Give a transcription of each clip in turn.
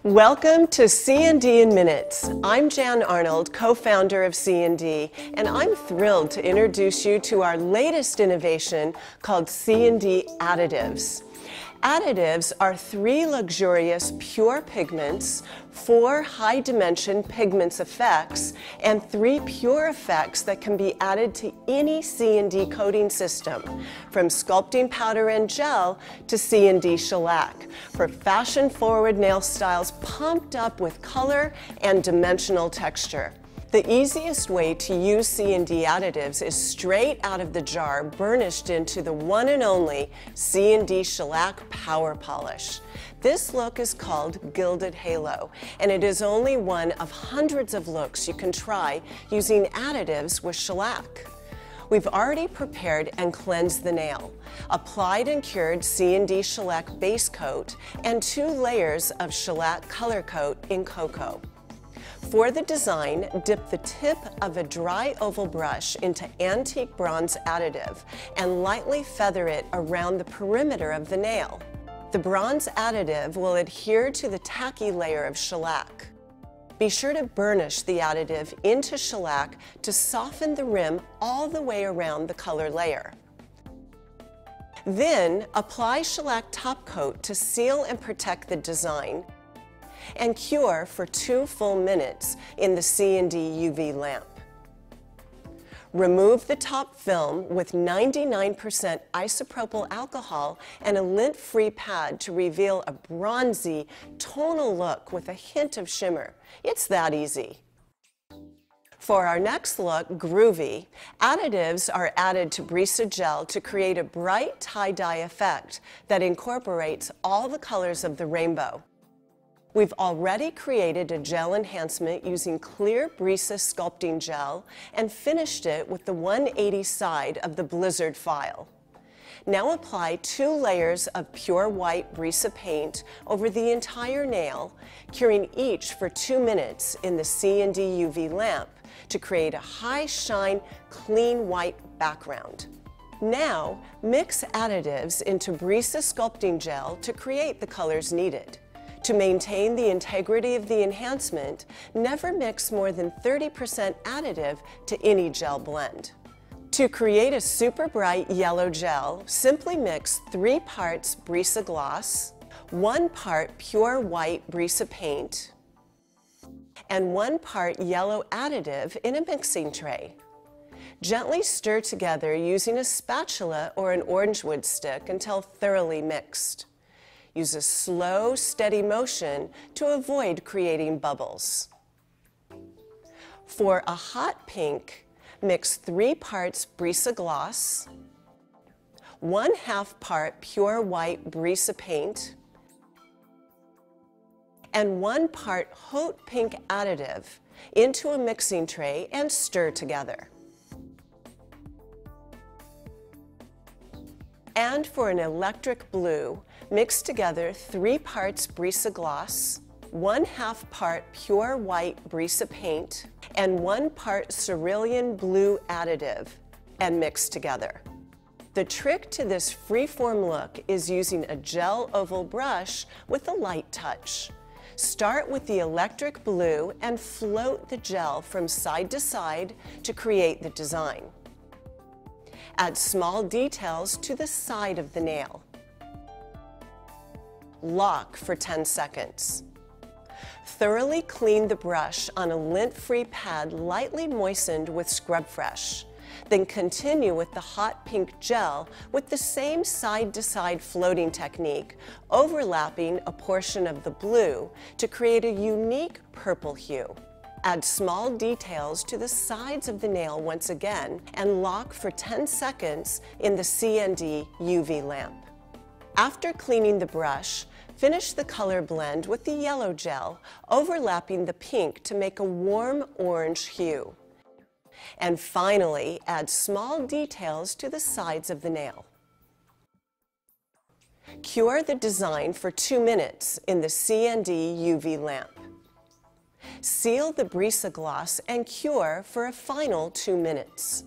Welcome to CND in Minutes. I'm Jan Arnold, co-founder of CND, and I'm thrilled to introduce you to our latest innovation called CND Additives. Additives are 3 luxurious pure pigments, 4 high-dimension pigments effects, and 3 pure effects that can be added to any CND coating system, from sculpting powder and gel to CND shellac, for fashion-forward nail styles pumped up with color and dimensional texture. The easiest way to use CND additives is straight out of the jar, burnished into the one and only CND shellac power polish. This look is called Gilded Halo, and it is only one of hundreds of looks you can try using additives with shellac. We've already prepared and cleansed the nail, applied and cured CND shellac base coat, and 2 layers of shellac color coat in cocoa. For the design, dip the tip of a dry oval brush into antique bronze additive and lightly feather it around the perimeter of the nail. The bronze additive will adhere to the tacky layer of shellac. Be sure to burnish the additive into shellac to soften the rim all the way around the color layer. Then, apply shellac top coat to seal and protect the design, and cure for 2 full minutes in the CND UV lamp. Remove the top film with 99% isopropyl alcohol and a lint-free pad to reveal a bronzy, tonal look with a hint of shimmer. It's that easy. For our next look, Groovy, additives are added to Brisa gel to create a bright tie-dye effect that incorporates all the colors of the rainbow. We've already created a gel enhancement using clear Brisa sculpting gel and finished it with the 180 side of the Blizzard file. Now apply 2 layers of pure white Brisa paint over the entire nail, curing each for 2 minutes in the CND UV lamp to create a high shine, clean white background. Now mix additives into Brisa sculpting gel to create the colors needed. To maintain the integrity of the enhancement, never mix more than 30% additive to any gel blend. To create a super bright yellow gel, simply mix 3 parts Brisa gloss, 1 part pure white Brisa paint, and 1 part yellow additive in a mixing tray. Gently stir together using a spatula or an orange wood stick until thoroughly mixed. Use a slow, steady motion to avoid creating bubbles. For a hot pink, mix 3 parts Brisa gloss, 1/2 part pure white Brisa paint, and 1 part hot pink additive into a mixing tray and stir together. And for an electric blue, mix together 3 parts Brisa gloss, 1/2 part pure white Brisa paint, and 1 part cerulean blue additive, and mix together. The trick to this free-form look is using a gel oval brush with a light touch. Start with the electric blue and float the gel from side to side to create the design. Add small details to the side of the nail. Lock for 10 seconds. Thoroughly clean the brush on a lint-free pad lightly moistened with Scrub Fresh. Then continue with the hot pink gel with the same side-to-side floating technique, overlapping a portion of the blue to create a unique purple hue. Add small details to the sides of the nail once again and lock for 10 seconds in the CND UV lamp. After cleaning the brush, finish the color blend with the yellow gel, overlapping the pink to make a warm orange hue. And finally, add small details to the sides of the nail. Cure the design for 2 minutes in the CND UV lamp. Seal the Brisa gloss and cure for a final 2 minutes.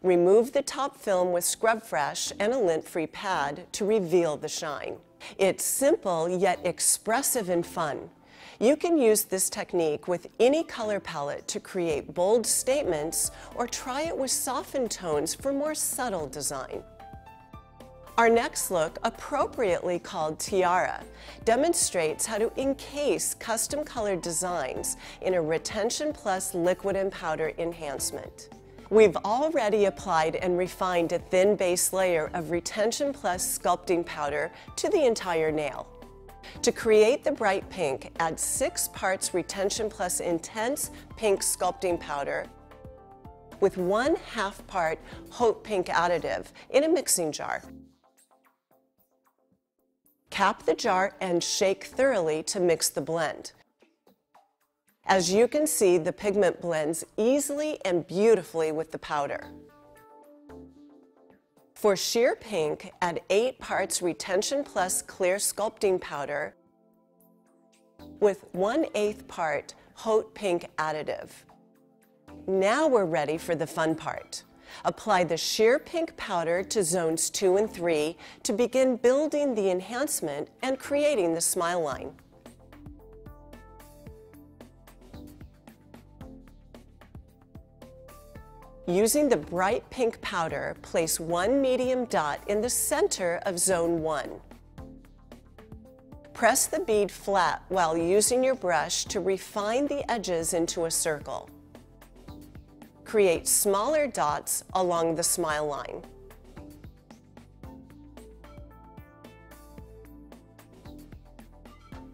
Remove the top film with Scrub Fresh and a lint-free pad to reveal the shine. It's simple yet expressive and fun. You can use this technique with any color palette to create bold statements or try it with softened tones for more subtle design. Our next look, appropriately called Tiara, demonstrates how to encase custom colored designs in a Retention Plus liquid and powder enhancement. We've already applied and refined a thin base layer of Retention Plus sculpting powder to the entire nail. To create the bright pink, add 6 parts Retention Plus Intense Pink Sculpting Powder with 1/2 part Haute Pink Additive in a mixing jar. Cap the jar and shake thoroughly to mix the blend. As you can see, the pigment blends easily and beautifully with the powder. For sheer pink, add 8 parts Retention Plus Clear Sculpting Powder with 1/8 part Haute Pink Additive. Now we're ready for the fun part. Apply the sheer pink powder to zones 2 and 3 to begin building the enhancement and creating the smile line. Using the bright pink powder, place 1 medium dot in the center of zone 1. Press the bead flat while using your brush to refine the edges into a circle. Create smaller dots along the smile line.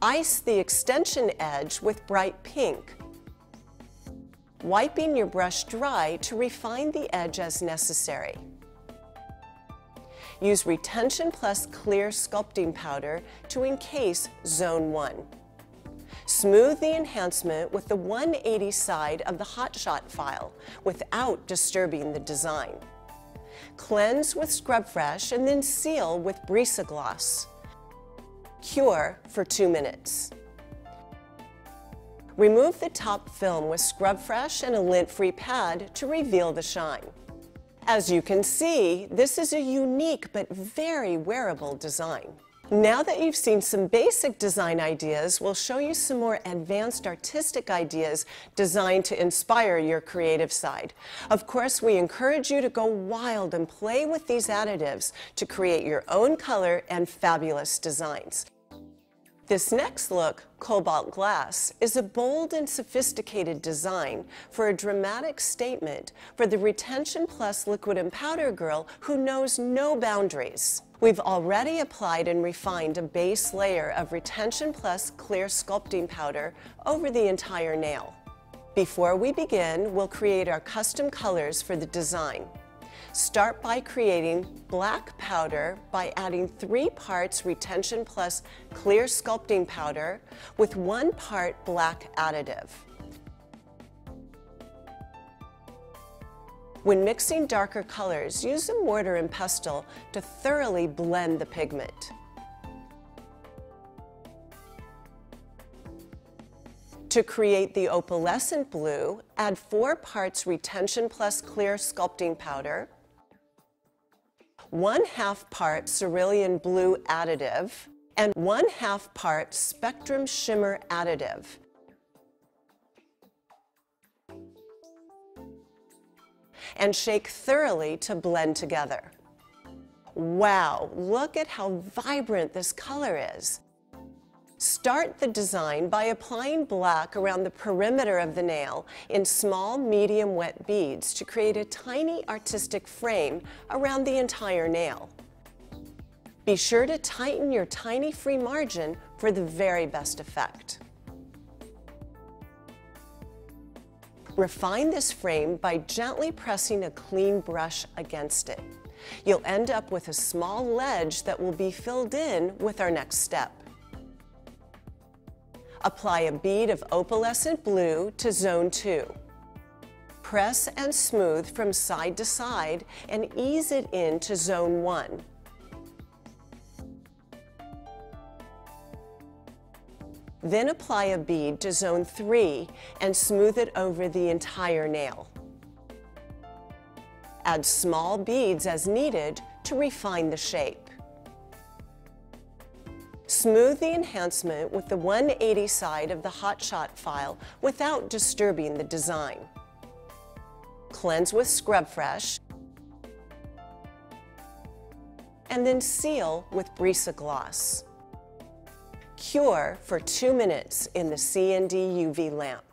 Ice the extension edge with bright pink, wiping your brush dry to refine the edge as necessary. Use Retention Plus Clear Sculpting Powder to encase Zone 1. Smooth the enhancement with the 180 side of the Hotshot file without disturbing the design. Cleanse with Scrub Fresh and then seal with Brisa Gloss. Cure for 2 minutes. Remove the top film with Scrub Fresh and a lint-free pad to reveal the shine. As you can see, this is a unique but very wearable design. Now that you've seen some basic design ideas, we'll show you some more advanced artistic ideas designed to inspire your creative side. Of course, we encourage you to go wild and play with these additives to create your own color and fabulous designs. This next look, Cobalt Glass, is a bold and sophisticated design for a dramatic statement for the Retention Plus liquid and powder girl who knows no boundaries. We've already applied and refined a base layer of Retention Plus Clear Sculpting Powder over the entire nail. Before we begin, we'll create our custom colors for the design. Start by creating black powder by adding 3 parts Retention Plus Clear Sculpting Powder with 1 part black additive. When mixing darker colors, use a mortar and pestle to thoroughly blend the pigment. To create the opalescent blue, add 4 parts Retention Plus Clear Sculpting Powder, 1/2 part cerulean blue additive, and 1/2 part spectrum shimmer additive. And shake thoroughly to blend together. Wow, look at how vibrant this color is. Start the design by applying black around the perimeter of the nail in small, medium wet beads to create a tiny artistic frame around the entire nail. Be sure to tighten your tiny free margin for the very best effect. Refine this frame by gently pressing a clean brush against it. You'll end up with a small ledge that will be filled in with our next step. Apply a bead of opalescent blue to Zone 2. Press and smooth from side to side and ease it into Zone 1. Then apply a bead to Zone 3 and smooth it over the entire nail. Add small beads as needed to refine the shape. Smooth the enhancement with the 180 side of the hotshot file without disturbing the design. Cleanse with Scrub Fresh, and then seal with Brisa Gloss. Cure for 2 minutes in the CND UV lamp.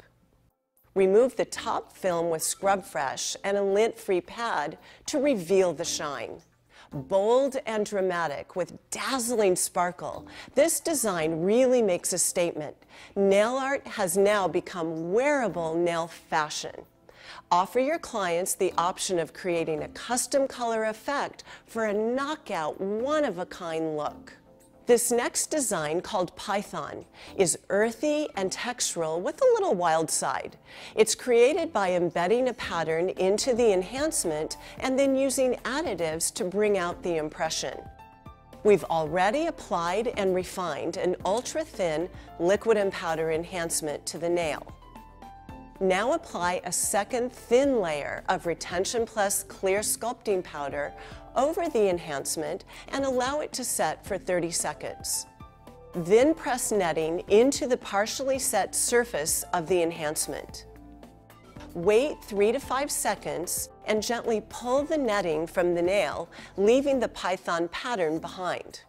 Remove the top film with Scrub Fresh and a lint-free pad to reveal the shine. Bold and dramatic with dazzling sparkle, this design really makes a statement. Nail art has now become wearable nail fashion. Offer your clients the option of creating a custom color effect for a knockout, one-of-a-kind look. This next design, called Python, is earthy and textural with a little wild side. It's created by embedding a pattern into the enhancement and then using additives to bring out the impression. We've already applied and refined an ultra-thin liquid and powder enhancement to the nail. Now apply a second thin layer of Retention Plus clear sculpting powder over the enhancement and allow it to set for 30 seconds. Then press netting into the partially set surface of the enhancement. Wait 3 to 5 seconds and gently pull the netting from the nail, leaving the Python pattern behind.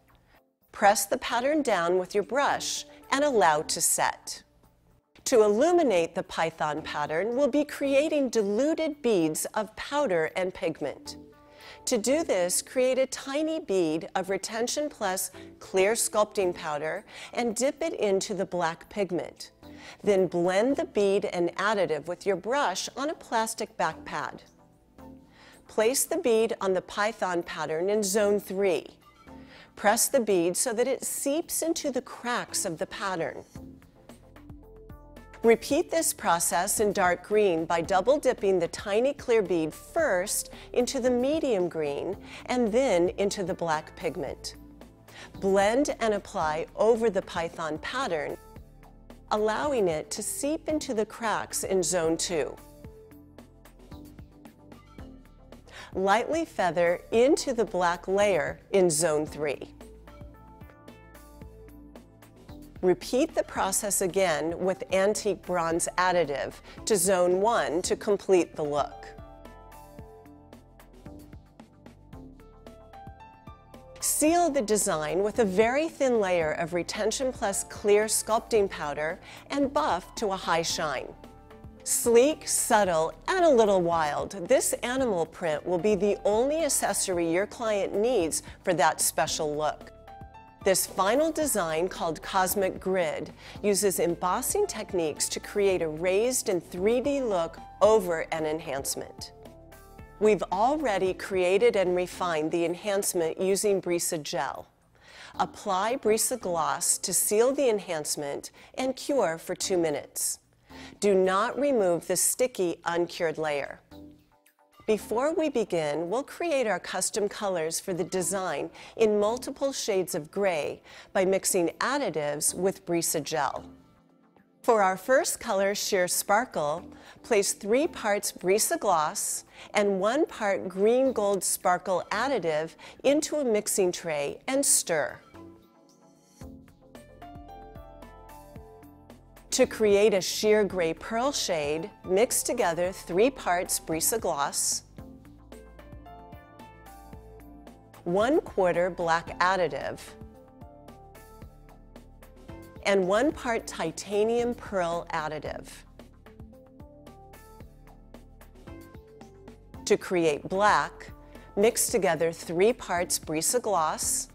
Press the pattern down with your brush and allow to set. To illuminate the Python pattern, we'll be creating diluted beads of powder and pigment. To do this, create a tiny bead of Retention Plus clear sculpting powder and dip it into the black pigment. Then blend the bead and additive with your brush on a plastic back pad. Place the bead on the Python pattern in Zone 3. Press the bead so that it seeps into the cracks of the pattern. Repeat this process in dark green by double dipping the tiny clear bead first into the medium green and then into the black pigment. Blend and apply over the Python pattern, allowing it to seep into the cracks in Zone 2. Lightly feather into the black layer in Zone 3. Repeat the process again with antique bronze additive to Zone 1 to complete the look. Seal the design with a very thin layer of Retention Plus clear sculpting powder and buff to a high shine. Sleek, subtle, and a little wild, this animal print will be the only accessory your client needs for that special look. This final design, called Cosmic Grid, uses embossing techniques to create a raised and 3D look over an enhancement. We've already created and refined the enhancement using Brisa Gel. Apply Brisa Gloss to seal the enhancement and cure for 2 minutes. Do not remove the sticky, uncured layer. Before we begin, we'll create our custom colors for the design in multiple shades of gray by mixing additives with Brisa Gel. For our first color, Sheer Sparkle, place 3 parts Brisa Gloss and 1 part Green Gold Sparkle additive into a mixing tray and stir. To create a sheer gray pearl shade, mix together 3 parts Brisa Gloss, 1/4 black additive, and 1 part titanium pearl additive. To create black, mix together 3 parts Brisa Gloss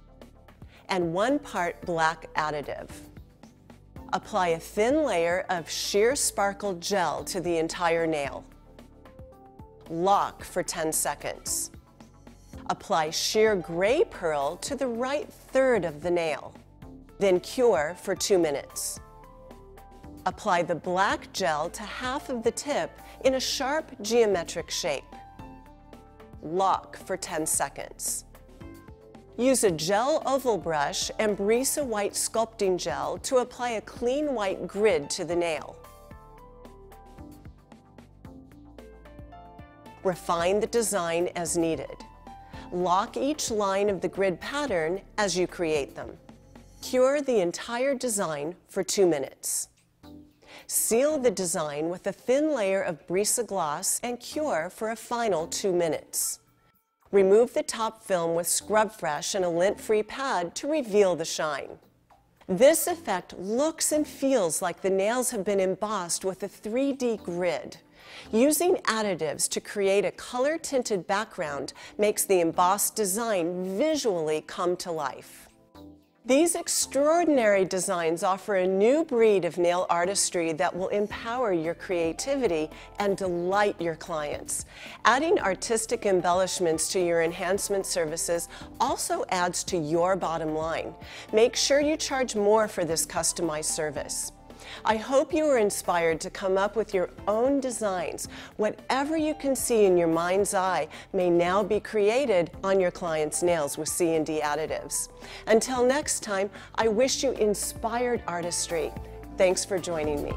and 1 part black additive. Apply a thin layer of Sheer Sparkle gel to the entire nail. Lock for 10 seconds. Apply sheer gray pearl to the right third of the nail. Then cure for 2 minutes. Apply the black gel to half of the tip in a sharp geometric shape. Lock for 10 seconds. Use a gel oval brush and Brisa white sculpting gel to apply a clean white grid to the nail. Refine the design as needed. Lock each line of the grid pattern as you create them. Cure the entire design for 2 minutes. Seal the design with a thin layer of brise-glace and cure for a final 2 minutes. Remove the top film with Scrub Fresh and a lint-free pad to reveal the shine. This effect looks and feels like the nails have been embossed with a 3D grid. Using additives to create a color-tinted background makes the embossed design visually come to life. These extraordinary designs offer a new breed of nail artistry that will empower your creativity and delight your clients. Adding artistic embellishments to your enhancement services also adds to your bottom line. Make sure you charge more for this customized service. I hope you are inspired to come up with your own designs. Whatever you can see in your mind's eye may now be created on your client's nails with CND additives. Until next time, I wish you inspired artistry. Thanks for joining me.